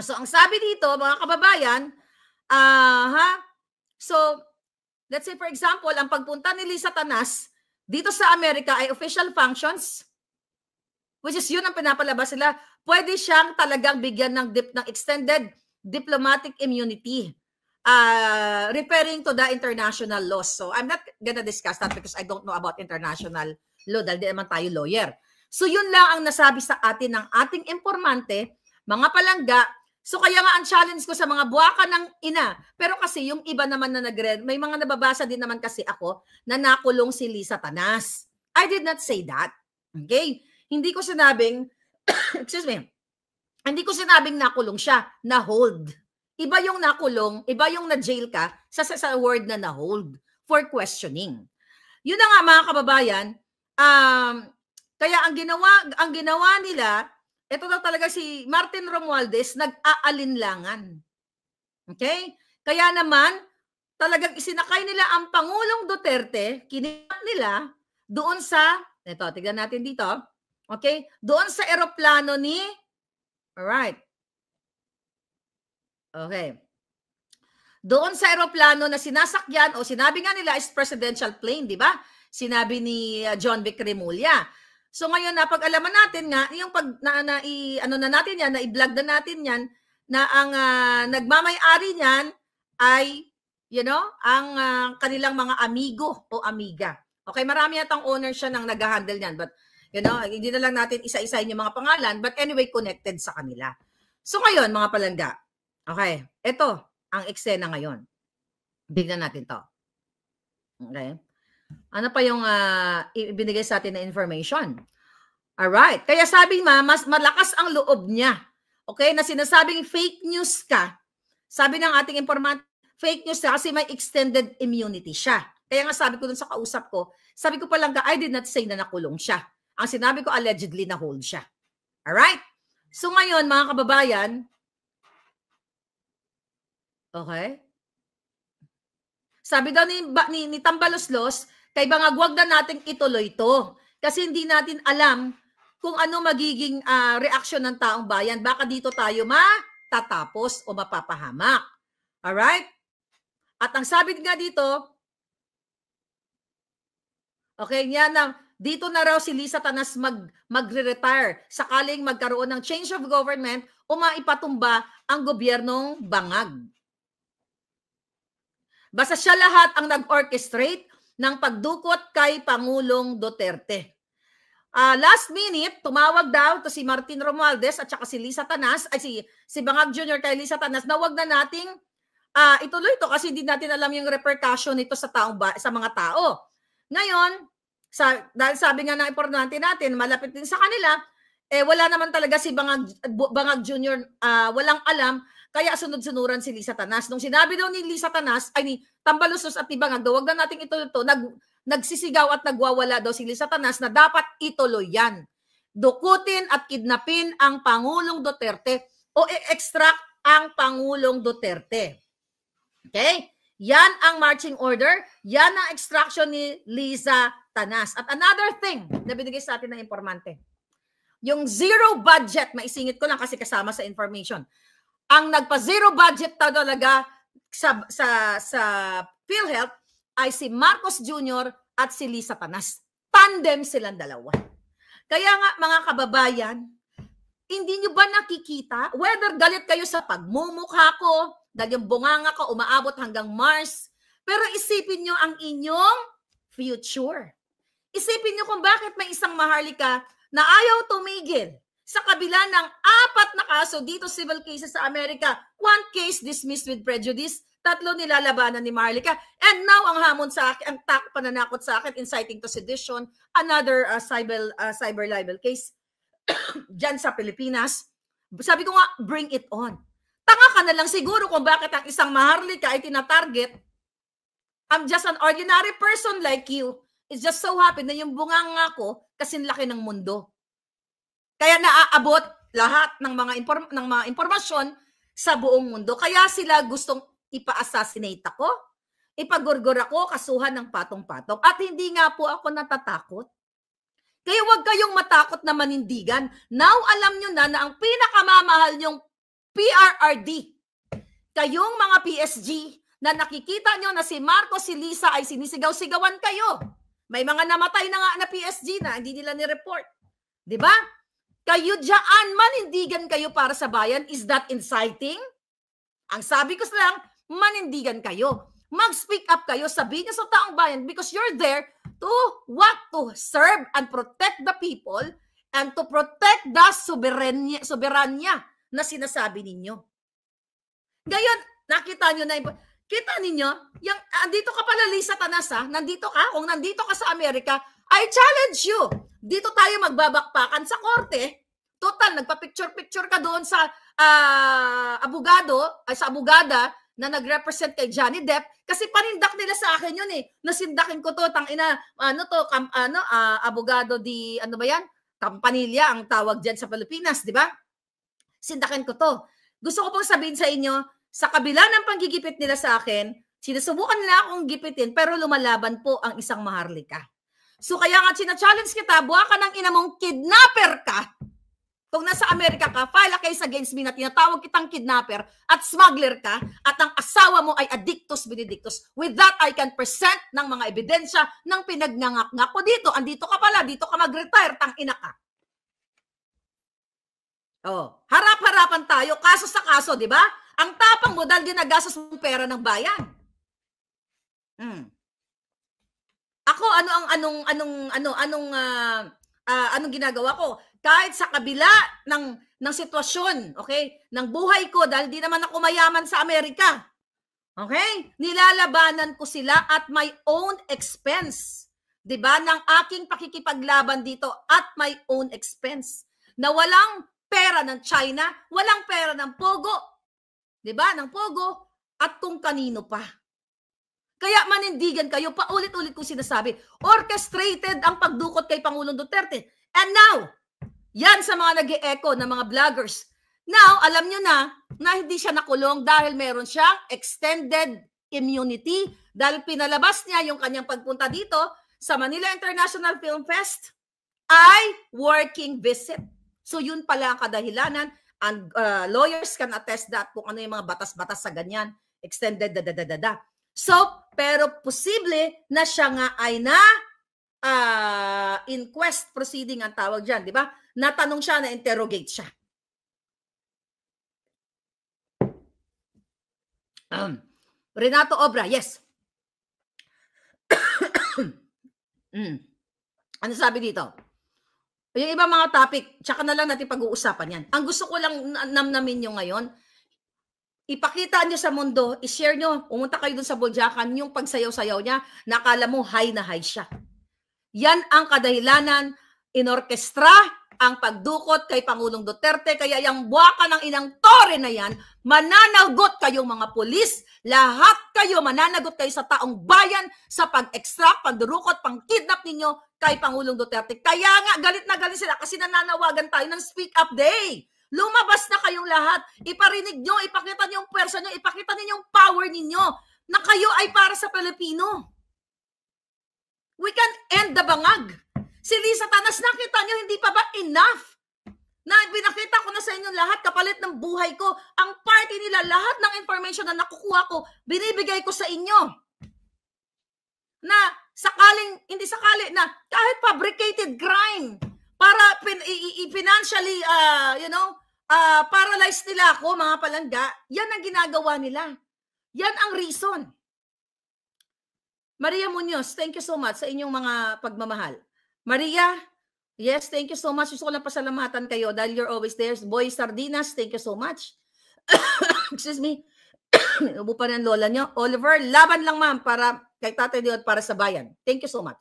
So, ang sabi dito, mga kababayan, so, let's say for example, ang pagpunta ni Lisa Tanas dito sa Amerika ay official functions, which is yun ang pinapalabas nila. Pwede siyang talagang bigyan ng extended diplomatic immunity, referring to the international laws. So, I'm not gonna discuss that because I don't know about international law dahil di naman tayo lawyer. So, yun lang ang nasabi sa atin ng ating informante, mga palangga. So, kaya nga ang challenge ko sa mga buwaka ng ina. Pero kasi yung iba naman na may mga nababasa din naman kasi ako na nakulong si Lisa Tanas. I did not say that. Okay? Hindi ko sinabing, excuse me, hindi ko sinabing nakulong siya, na-hold. Iba yung nakulong, iba yung na-jail ka sa word na na-hold for questioning. Yun na nga mga kababayan, kaya ang ginawa nila, ito daw talaga si Martin Romualdez, nag-aalinlangan. Okay? Kaya naman, talagang isinakay nila ang Pangulong Duterte, kinidnap nila, doon sa, ito, tignan natin dito, okay? Doon sa eroplano ni, alright, okay. Doon sa eroplano na sinasakyan, o sinabi nga nila is presidential plane, di ba? Sinabi ni John Vic Remulla. So ngayon napag-alaman natin nga yung ano na natin yan, na i-vlog na natin yan, na ang nagmamay-ari niyan ay ang kanilang mga amigo o amiga. Okay, marami yatang owner siya nang nag-handle niyan, but hindi na lang natin isa-isahin yung mga pangalan, but anyway connected sa kanila. So ngayon mga palangga. Okay, ito ang eksena ngayon. Bigyan natin 'to. Okay? Ano pa yung ibinigay sa atin na information? Alright. Kaya sabi mas malakas ang loob niya. Okay? Na sinasabing fake news ka. Sabi ng ating informant, fake news ka kasi may extended immunity siya. Kaya nga sabi ko dun sa kausap ko, sabi ko palang I did not say na nakulong siya. Ang sinabi ko, allegedly na-hold siya. Alright? So ngayon, mga kababayan, okay? Sabi daw ni Tambaloslos, kay Bangag, wag na nating ituloy ito. Kasi hindi natin alam kung ano magiging reaksyon ng taong bayan. Baka dito tayo matatapos o mapapahamak. Alright? At ang sabi nga dito, okay, dito na raw si Lisa Tanas magre-retire sakaling magkaroon ng change of government o maipatumba ang gobyernong Bangag. Basta siya lahat ang nag-orchestrate ng pagdukot kay Pangulong Duterte. Last minute, tumawag daw to si Martin Romualdez at saka si Lisa Tanas, ay si Bangag Jr. kay Lisa Tanas, na wag na nating ituloy ito kasi hindi natin alam yung repercussion nito sa mga tao. Ngayon, dahil sabi nga ng importante natin, malapit din sa kanila, wala naman talaga si Bangag Jr. Walang alam. Kaya sunod-sunuran si Lisa Tanas. Nung sinabi daw ni Lisa Tanas, ay ni Tambaloslos at ni Bangag, wag na nating ituloy ito, nagsisigaw at nagwawala daw si Lisa Tanas na dapat ituloy yan. Dukutin at kidnapin ang Pangulong Duterte o i-extract ang Pangulong Duterte. Okay? Yan ang marching order. Yan ang extraction ni Lisa Tanas. At another thing na binigay sa atin ng informante, yung zero budget, maisingit ko lang kasi kasama sa information. Ang nagpa-zero budget talaga sa PhilHealth ay si Marcos Jr. at si Lisa Tanas. Tandem silang dalawa. Kaya nga mga kababayan, hindi nyo ba nakikita? Whether galit kayo sa pagmumukha ko, dahil yung bunganga ko umaabot hanggang Mars, pero isipin nyo ang inyong future. Isipin nyo kung bakit may isang Maharlika na ayaw tumigil sa kabila ng 4 na kaso dito civil cases sa Amerika, 1 case dismissed with prejudice, 3 nilalabanan ni Maharlika, and now ang hamon sa akin, ang pananakot sa akin, inciting to sedition, another cyber libel case dyan sa Pilipinas. Sabi ko nga, bring it on. Tanga ka na lang siguro kung bakit ang isang Maharlika ay tinatarget. I'm just an ordinary person like you. It's just so happy na yung bunganga ko kasing laki ng mundo. Kaya naaabot lahat ng mga impormasyon sa buong mundo. Kaya sila gustong ipa-assassinate ako, ipagurgur ako, kasuhan ng patong-patong. At hindi nga po ako natatakot. Kaya huwag kayong matakot na manindigan. Now, alam nyo na ang pinakamamahal nyong PRRD. Kayong mga PSG na nakikita nyo na si Marcos, si Lisa ay sinisigaw-sigawan kayo. May mga namatay na nga na PSG na hindi nila ni-report. Di ba? Kayo dyan, manindigan kayo para sa bayan. Is that inciting? Ang sabi ko lang, manindigan kayo. Mag-speak up kayo, sabihin nyo sa taong bayan because you're there to what? To serve and protect the people and to protect the soberanya na sinasabi ninyo. Ngayon, nakita nyo na, kita ninyo, yung, andito ka pala, Lisa Tanas, nandito ka, kung nandito ka sa Amerika, I challenge you. Dito tayo magbabakpakan sa korte. Total, nagpa-picture-picture ka doon sa sa abogada na nag-represent kay Johnny Depp kasi panindak nila sa akin yun eh. Nasindakin ko to, tangina, abogado di, ano ba yan? Campanilla ang tawag dyan sa Pilipinas, di ba? Sindakin ko to. Gusto ko pong sabihin sa inyo, sa kabila ng panggigipit nila sa akin, sinusubukan nila akong gipitin pero lumalaban po ang isang Maharlika. So kaya nga sina-challenge kita, buha ka ng ina mong kidnapper ka. Kung nasa Amerika ka, file a case against me na tinatawag kitang kidnapper at smuggler ka at ang asawa mo ay addictus benedictus. With that, I can present ng mga ebidensya ng pinagnangak-ngak ko dito. Andito ka pala, dito ka mag-retire, tang-ina ka. Oh, harap-harapan tayo, kaso sa kaso, di ba? Ang tapang mo dahil ginagastos ng pera ng bayan. Ako, anong ginagawa ko? Kahit sa kabila ng sitwasyon, okay, ng buhay ko, dahil di naman ako mayaman sa Amerika, okay, nilalabanan ko sila at my own expense, di ba, ng aking pakikipaglaban dito at my own expense, na walang pera ng China, walang pera ng Pogo, di ba, ng Pogo, at kung kanino pa. Kaya manindigan kayo, paulit-ulit kong sinasabi, orchestrated ang pagdukot kay Pangulong Duterte. And now, yan sa mga nag-e-echo ng mga vloggers. Now, alam nyo na hindi siya nakulong dahil meron siyang extended immunity dahil pinalabas niya yung kanyang pagpunta dito sa Manila International Film Fest ay working visit. So yun pala ang kadahilanan and lawyers can attest that kung ano yung mga batas-batas sa ganyan, extended So, pero posible na siya nga ay na inquest proceeding ang tawag dyan, di ba? Natanong siya, na-interrogate siya. Renato Obra, yes. Ano sabi dito? Yung ibang mga topic, tsaka na lang natin pag-uusapan yan. Ang gusto ko lang namnamin nyo ngayon, ipakita nyo sa mundo, i-share nyo, pumunta kayo dun sa Buljakan, yung pagsayaw-sayaw niya, nakala mo high na high siya. Yan ang kadahilanan, inorkestra ang pagdukot kay Pangulong Duterte, kaya yung buwaka ng inang tore na yan, mananagot kayong mga pulis, lahat kayo mananagot kayo sa taong bayan sa pag-extract, pagdurukot, pang-kidnap ninyo kay Pangulong Duterte. Kaya nga, galit na galit sila kasi nananawagan tayo ng Speak Up Day. Lumabas na kayong lahat, iparinig nyo, ipakita nyo yung pwersa nyo, ipakita ninyo yung power ninyo na kayo ay para sa Pilipino. We can end the bangag. Si Lisa Tanas, nakita nyo, hindi pa ba enough? Na binakita ko na sa inyo lahat, kapalit ng buhay ko, ang party nila, lahat ng information na nakukuha ko, binibigay ko sa inyo. Na sakaling, hindi sakali, na kahit fabricated crime, para financially, paralyze nila ako, mga palangga, yan ang ginagawa nila. Yan ang reason. Maria Munoz, thank you so much sa inyong mga pagmamahal. Maria, yes, thank you so much. Gusto ko lang pasalamatan kayo dahil you're always there. Boy Sardinas, thank you so much. Excuse me. Ubo pa rin ang lola nyo. Oliver, laban lang ma'am para kay Tatay Diod para sa bayan. Thank you so much.